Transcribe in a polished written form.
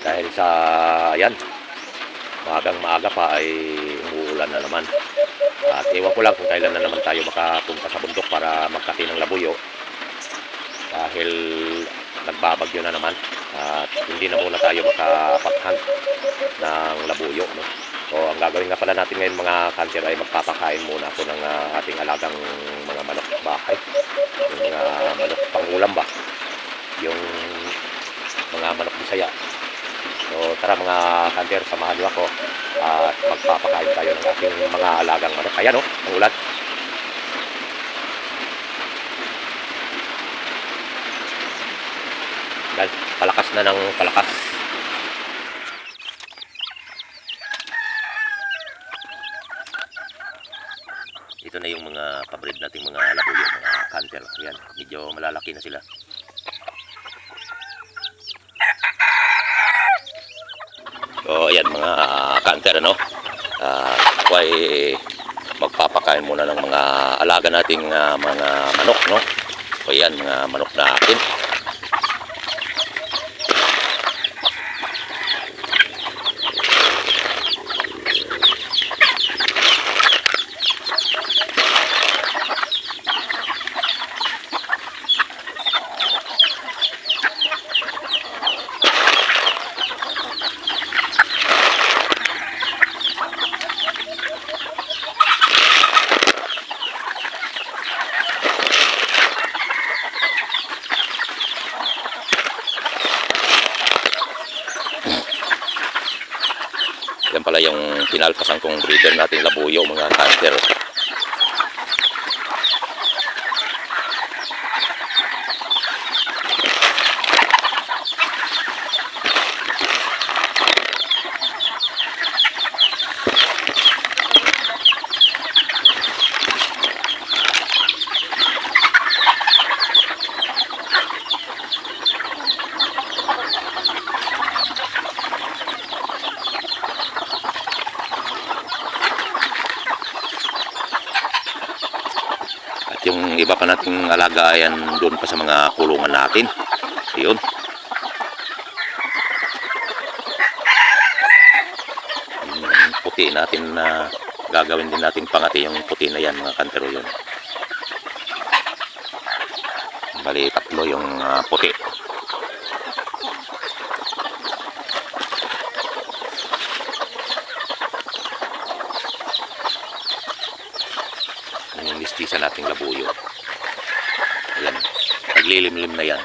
Dahil sa ayan, maagang maaga pa ay umuulan na naman. At ewan ko lang kung kailan na naman tayo makapunta sa bundok para magkati ng labuyo. Dahil nagbabagyo na naman. At hindi na muna tayo makapag-hunt ng labuyo. No? So ang gagawin nga pala natin ngayon mga kanser ay magpapakain muna ako ng ating alagang mga manok bahay. Yung mga manok pangulam ba? Yung mga manok Bisaya. So tara mga kanser, samahan niyo ako at magpapakain tayo ng ating mga alagang manok. Ayan o, ang ulan. Dahil palakas na ng palakas. Ito na yung mga pabreed nating mga labuyo, mga kanser. Ayan, medyo malalaki na sila. So ayan mga kanser, ano. Ako ay magpapakain muna ng mga alaga nating mga manok, no. So ayan, mga manok natin. Yan pala yung pinalpasan kong breeder natin labuyo, mga kanser. Yung iba pa nating alaga ayan doon pa sa mga kulungan natin. Ayun. Yung puti natin na gagawin din natin pangati, yung puti na yan mga kantero yun. Bali tatlo yung puti. Yung mistisa nating labuyo. Ayan, naglilimlim na yan.